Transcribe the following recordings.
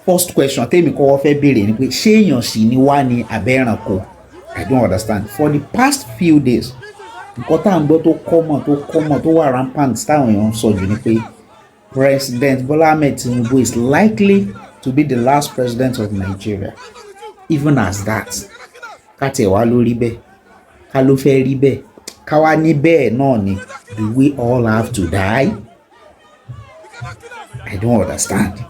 first question tèmi kọ́kọ́ fẹ́ béèrè ni pé ṣé èèyàn sì ni wá ní abẹ́ranko? I don't understand. For the past few days nǹkan tá à ń gbọ́ tó wà rampant táwọn èèyàn ń sọ jù ni pé President Bola Ahmed Tinubu is likely to be the last president of Nigeria. Even as that, ká tẹ̀ wá lórí bẹ́ẹ̀, ká ló fẹ́ rí bẹ́ẹ̀, ká wá ní bẹ́ẹ̀ náà ni, do we all have to die? I don't understand.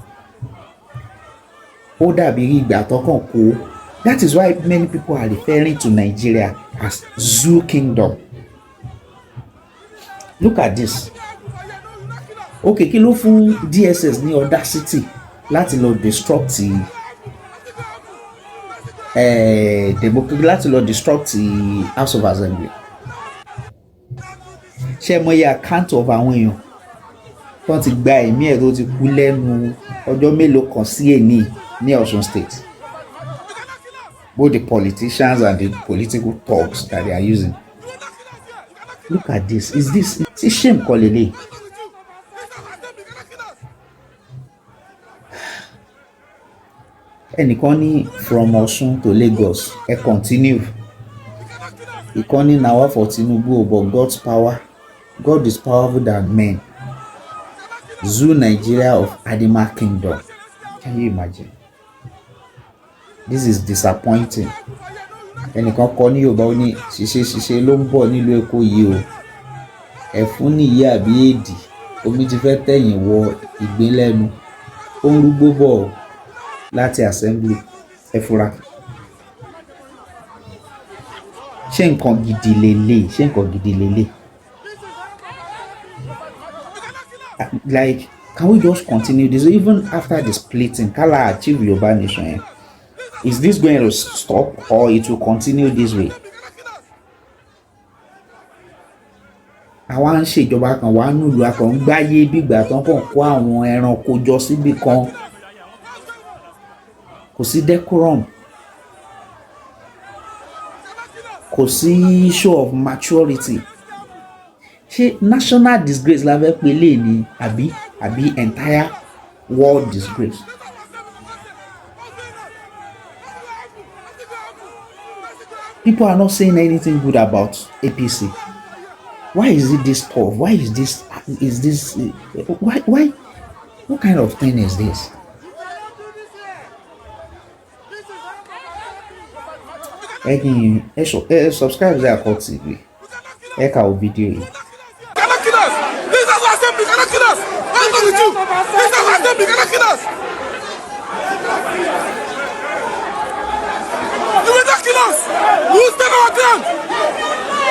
Ó dàbí ìgbà tọkàn kó. That is why many people are referring to Nigeria as Zoo Kingdom. Look at this. Okay, kí ló fún DSS ní audacity láti lọ destruct láti lọ destruct House of Assembly? Ṣé mo yẹ account of àwọn èèyàn tó ti gba ẹ̀mí ẹ̀ tó ti kú lẹ́nu ọjọ́ mélòó kan sí èní ní Ọ̀ṣun State? Both the politicians and the political talks that they are using. Look at this. Is this a shame, Kolele? Ẹnìkan ní from Ọ̀ṣun to Lagos, ẹ continue. Ìkan ní now for Tinubu, but God's power, God is powerful than men. Zoo Nigeria of Animal Kingdom. Can you imagine? This is disappointing. Ẹnìkan kọ ní Yorùbá ó ní ṣiṣẹ́ ló ń bọ̀ nílùú Èkó yìí o. Ẹ̀fún nìyí àbí èdì, omi ti fẹ́ tẹ̀yìn wọ ìgbín lẹ́nu. Ó ń rúgbó bọ̀ láti assembly, ẹ fura. Ṣé nǹkan gidi lélẹ̀? Like, can we just continue this even after the splitting? Kala achieve Yorùbá nation. Is this going to stop or it will continue this way? Àwa ń ṣèjọba kan wà nílùú akọ̀ ń gbáyé bígbà tán kàn kó àwọn ẹranko jọ síbì kan. Kò sí decorum. Kò sí show of maturity. Ṣé national disgrace la fẹ́ pè lè ní àbí entire world disgrace? People are not saying anything good about APC. Why is it this tough? Why is this why what kind of thing is this? Subscribe to our TV. Eka video yìí. Cannot kill us. This is our assembly. Cannot kill us. What's wrong with you? This is our assembly. Cannot kill us. You will not kill us. You will stand our ground.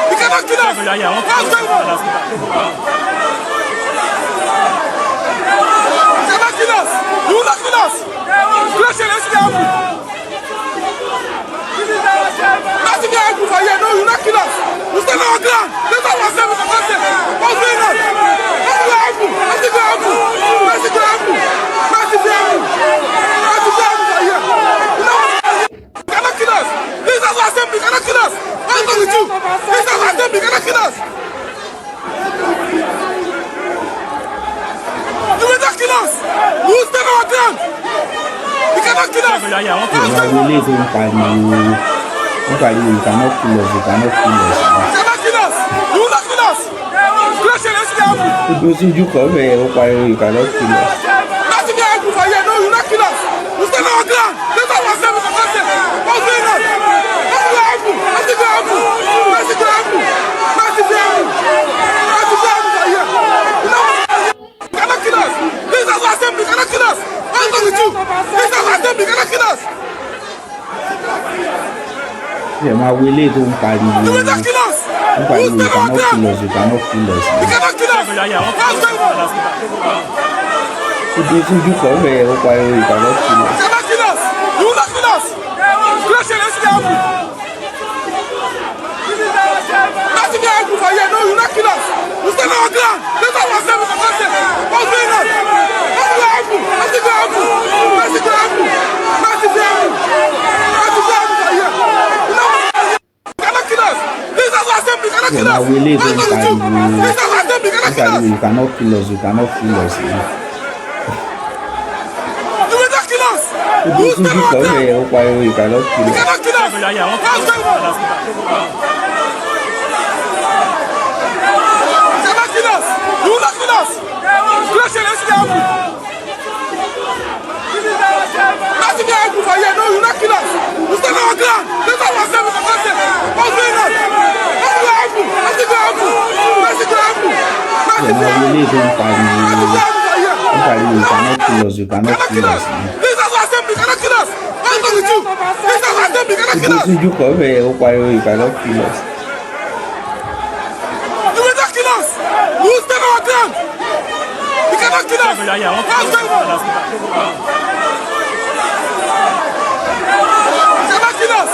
You cannot kill us. What's going on? You cannot kill us. You will not kill us. Creation is the army. Nothing can happen for you. No, you will not kill us. You stand our ground. This is our assembly. What's going on? Nothing can happen. Nothing can happen. Nothing can happen. Nothing can happen. Nothing can happen for you. You cannot kill us. This is our assembly. Cannot kill us. What's wrong with you? This is our assembly. Cannot kill us. You will not kill us. You will stand our ground. You cannot kill us. You cannot kill us. You cannot kill us. You cannot kill us. You will not kill us. Creation is the army. You cannot kill us. Nothing can happen for you. No, you will not kill us. You stand our ground. This is our assembly. What's going on? Nothing can happen. Nothing can happen. Nothing can happen. Nothing can happen. Nothing can happen for you. You cannot kill us. This is our assembly. Cannot kill us. What's wrong with you? This is our assembly. Cannot kill us. Yeah, my will is don't pariwo. You will not kill us. You cannot kill us. You cannot kill us. You cannot kill us. What's going on? You cannot kill us. You cannot kill us. You will not kill us. Creation is the army. Nothing can happen for you. No, you will not kill us. You stand our ground. This is our assembly. What's going on? Nothing can happen. Nothing can happen. Nothing can happen. Nothing can happen. Nothing can happen for you. You cannot kill us. This is our assembly. Cannot kill us. What's wrong with you? This is our assembly. Cannot kill us. You cannot kill us. You cannot kill us. You will not kill us. Ibo You stand túnjú our kan ground. bẹ́ẹ̀ ó pariwo you cannot kill You us. cannot kill us. What's going on? You cannot kill us. You will not kill us. Creation is the happen. Nothing can happen for here. No, you will not kill us. You stand our ground. Let's have ourselves in the content. What's going on? Nothing will happen. Nothing will happen. Nothing will happen. Ṣé Nothing will máa wo happen. ilé tó ń pariwo Nothing will happen for here. ń pariwo you cannot kill us you cannot Cannot kill kill us us. ni. This is our assembly. Cannot kill us. What's wrong with you? This is our assembly. Cannot Ibo kill us. túnjú kan bẹ́ẹ̀ ó pariwo you cannot kill us. You will not kill us. You will stand our ground. You cannot kill us. What's going on? You cannot kill us.